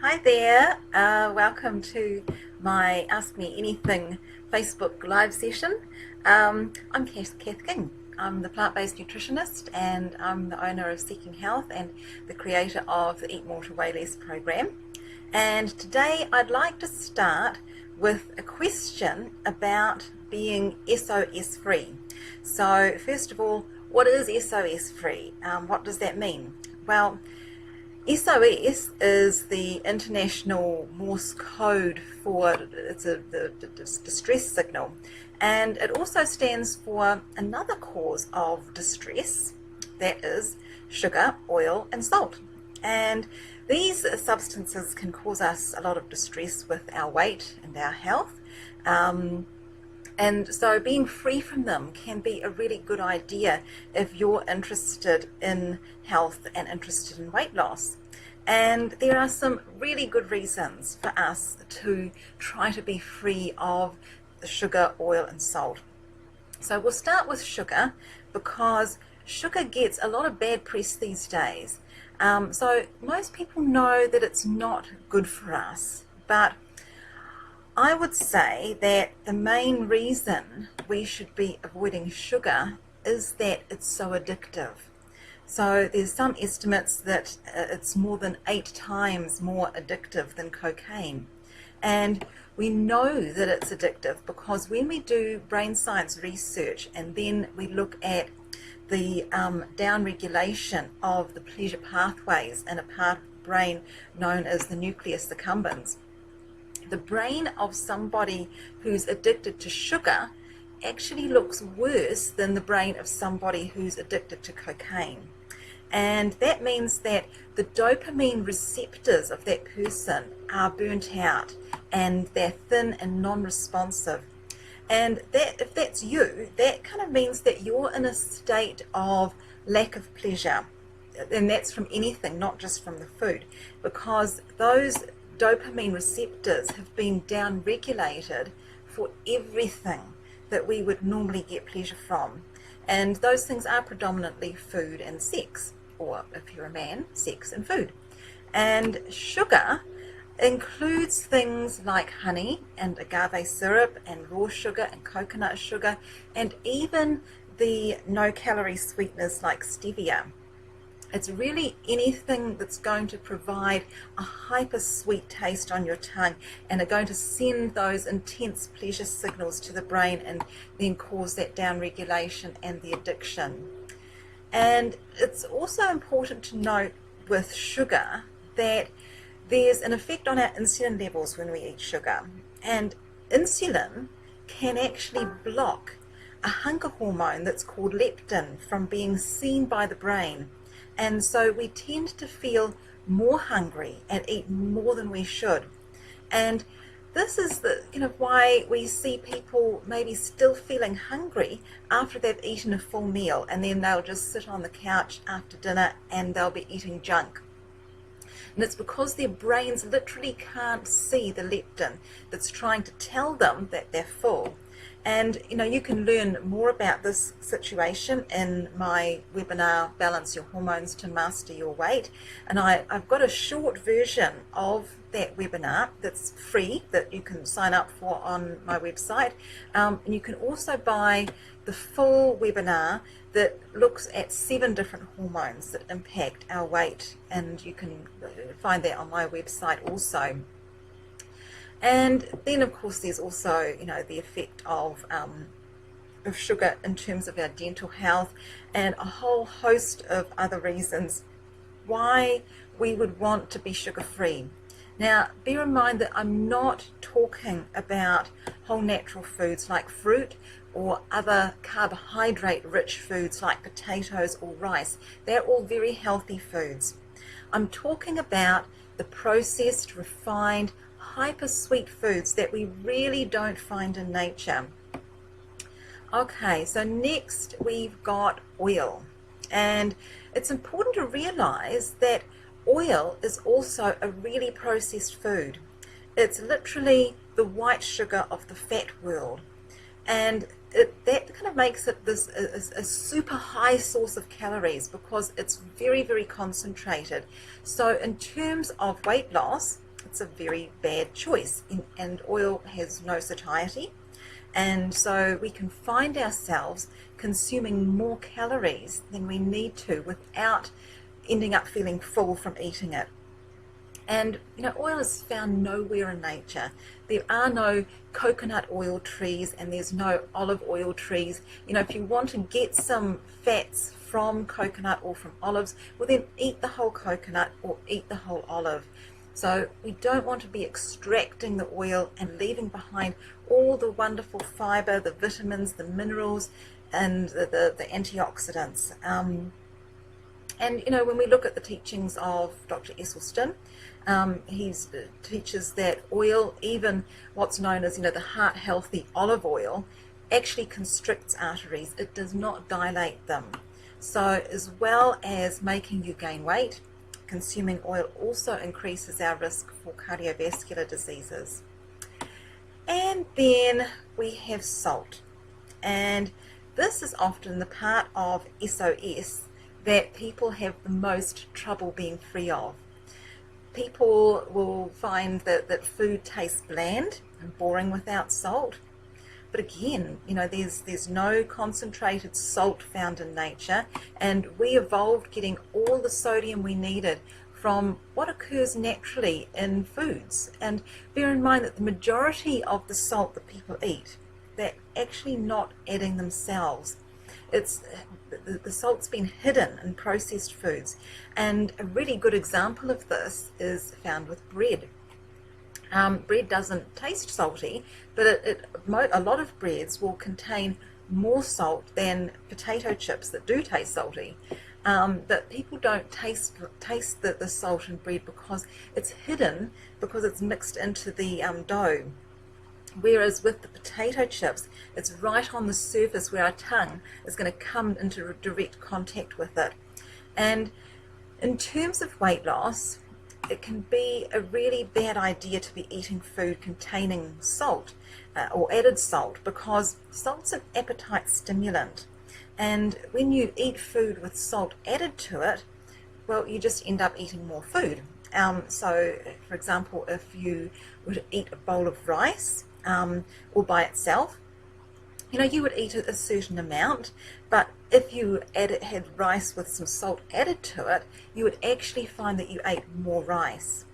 Hi there, welcome to my Ask Me Anything Facebook live session. I'm Cath King. I'm the plant-based nutritionist and I'm the owner of Seeking Health and the creator of the Eat More to Weigh Less program. And today I'd like to start with a question about being SOS free. So first of all, what is SOS free? What does that mean? Well, SOS is the international Morse code for the distress signal, and it also stands for another cause of distress, that is sugar, oil and salt. And these substances can cause us a lot of distress with our weight and our health. And so being free from them can be a really good idea if you're interested in health and interested in weight loss. And there are some really good reasons for us to try to be free of the sugar, oil and salt. So we'll start with sugar because sugar gets a lot of bad press these days. So most people know that it's not good for us, but I would say that the main reason we should be avoiding sugar is that it's so addictive. So there's some estimates that it's more than 8 times more addictive than cocaine. And we know that it's addictive because when we do brain science research and then we look at the downregulation of the pleasure pathways in a part of the brain known as the nucleus accumbens, the brain of somebody who's addicted to sugar actually looks worse than the brain of somebody who's addicted to cocaine. And that means that the dopamine receptors of that person are burnt out and they're thin and non-responsive. And that, if that's you, that kind of means that you're in a state of lack of pleasure. And that's from anything, not just from the food, because those dopamine receptors have been down-regulated for everything that we would normally get pleasure from. And those things are predominantly food and sex, or if you're a man, sex and food. And sugar includes things like honey and agave syrup and raw sugar and coconut sugar and even the no-calorie sweeteners like stevia. It's really anything that's going to provide a hyper sweet taste on your tongue and are going to send those intense pleasure signals to the brain and then cause that downregulation and the addiction. And it's also important to note with sugar that there's an effect on our insulin levels when we eat sugar. And insulin can actually block a hunger hormone that's called leptin from being seen by the brain. And so we tend to feel more hungry and eat more than we should. And this is the why we see people maybe still feeling hungry after they've eaten a full meal, and then they'll just sit on the couch after dinner and they'll be eating junk. And it's because their brains literally can't see the leptin that's trying to tell them that they're full. And you can learn more about this situation in my webinar, Balance Your Hormones to Master Your Weight. And I've got a short version of that webinar that's free that you can sign up for on my website. And you can also buy the full webinar that looks at 7 different hormones that impact our weight. And you can find that on my website also. And then of course there's also the effect of sugar in terms of our dental health and a whole host of other reasons why we would want to be sugar free. Now bear in mind that I'm not talking about whole natural foods like fruit or other carbohydrate rich foods like potatoes or rice. They're all very healthy foods. I'm talking about the processed, refined, hyper sweet foods that we really don't find in nature. Okay, so next we've got oil, and it's important to realize that oil is also a really processed food. It's literally the white sugar of the fat world, and that kind of makes it a super high source of calories because it's very, very concentrated. So in terms of weight loss, it's a very bad choice, and oil has no satiety, and so we can find ourselves consuming more calories than we need to without ending up feeling full from eating it. And oil is found nowhere in nature. There are no coconut oil trees, and there's no olive oil trees. If you want to get some fats from coconut or from olives, well then eat the whole coconut or eat the whole olive. So we don't want to be extracting the oil and leaving behind all the wonderful fiber, the vitamins, the minerals, and the antioxidants. And when we look at the teachings of Dr. Esselstyn, he teaches that oil, even what's known as the heart healthy olive oil, actually constricts arteries. It does not dilate them. So as well as making you gain weight, consuming oil also increases our risk for cardiovascular diseases. And then we have salt, and this is often the part of SOS that people have the most trouble being free of. People will find that food tastes bland and boring without salt. But again, there's no concentrated salt found in nature, and we evolved getting all the sodium we needed from what occurs naturally in foods. And bear in mind that the majority of the salt that people eat, they're actually not adding themselves. It's the salt's been hidden in processed foods, and a really good example of this is found with bread. Bread doesn't taste salty, but a lot of breads will contain more salt than potato chips that do taste salty. But people don't taste the salt in bread because it's hidden, because it's mixed into the dough. Whereas with the potato chips, it's right on the surface where our tongue is going to come into direct contact with it. And in terms of weight loss, it can be a really bad idea to be eating food containing salt or added salt, because salt's an appetite stimulant. And when you eat food with salt added to it, well, you just end up eating more food. So, for example, if you were to eat a bowl of rice or by itself, you would eat a certain amount, but if you had rice with some salt added to it, you would actually find that you ate more rice.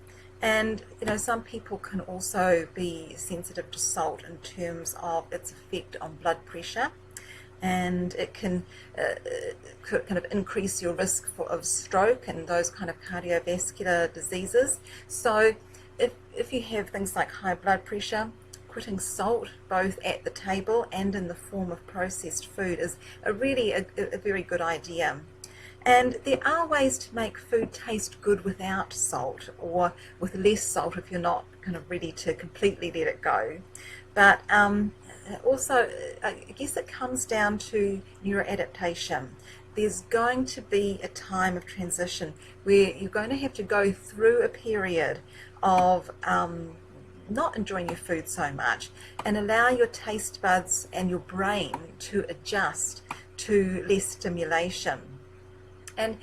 And some people can also be sensitive to salt in terms of its effect on blood pressure, and it can kind of increase your risk of stroke and those kind of cardiovascular diseases. So if you have things like high blood pressure, quitting salt both at the table and in the form of processed food is a very good idea. And there are ways to make food taste good without salt, or with less salt if you're not kind of ready to completely let it go. But also, I guess it comes down to neuroadaptation. There's going to be a time of transition where you're going to have to go through a period of not enjoying your food so much, and allow your taste buds and your brain to adjust to less stimulation. And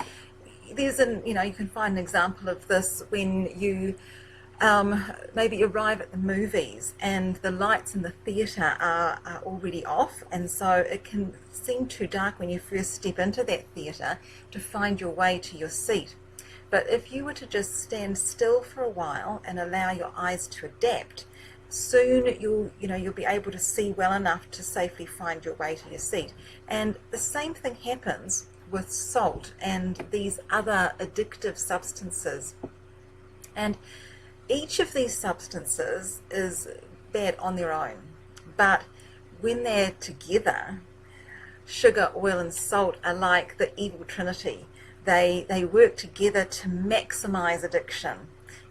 there's you can find an example of this when you maybe arrive at the movies and the lights in the theatre are already off, and so it can seem too dark when you first step into that theatre to find your way to your seat. But if you were to just stand still for a while and allow your eyes to adapt, soon you'll be able to see well enough to safely find your way to your seat. And the same thing happens with salt and these other addictive substances. And each of these substances is bad on their own, but when they're together, sugar, oil and salt are like the evil trinity. They work together to maximize addiction,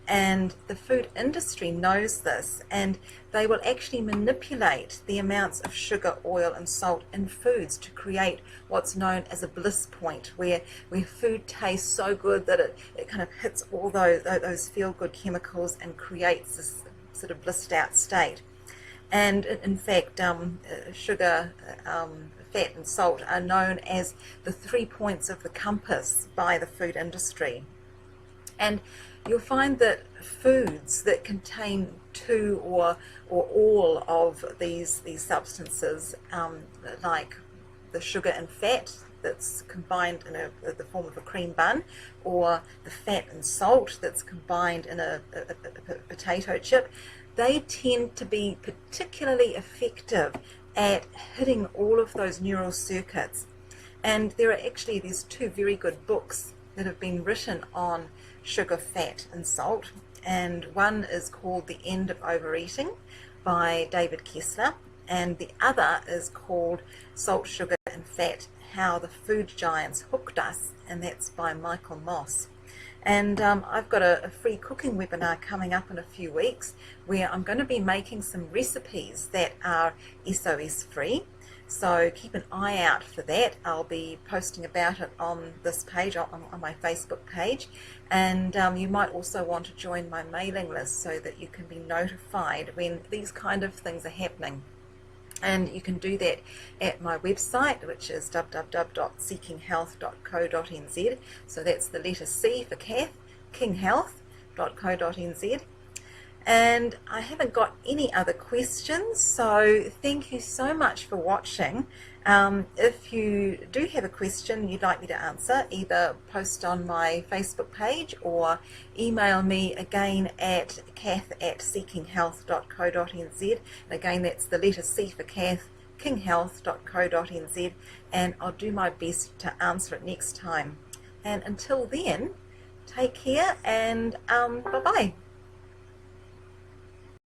and the food industry knows this, and they will actually manipulate the amounts of sugar, oil and salt in foods to create what's known as a bliss point, where food tastes so good that it kind of hits all those feel-good chemicals and creates this sort of blissed out state. And in fact, sugar, fat and salt are known as the 3 points of the compass by the food industry. And you'll find that foods that contain two or all of these substances, like the sugar and fat that's combined in the form of a cream bun, or the fat and salt that's combined in a potato chip, they tend to be particularly effective at hitting all of those neural circuits. And there's two very good books that have been written on sugar, fat and salt, and one is called The End of Overeating by David Kessler, and the other is called Salt, Sugar and Fat, How the Food Giants Hooked Us, and that's by Michael Moss. And I've got a free cooking webinar coming up in a few weeks where I'm going to be making some recipes that are SOS free. So keep an eye out for that. I'll be posting about it on this page, on my Facebook page. And you might also want to join my mailing list so that you can be notified when these kind of things are happening. And you can do that at my website, which is www.seekinghealth.co.nz. So that's the letter C for Cath, kinghealth.co.nz. And I haven't got any other questions, so thank you so much for watching. If you do have a question you'd like me to answer, either post on my Facebook page or email me again at cath@seekinghealth.co.nz. And again, that's the letter C for Cath, kinghealth.co.nz, and I'll do my best to answer it next time. And until then, take care and bye-bye.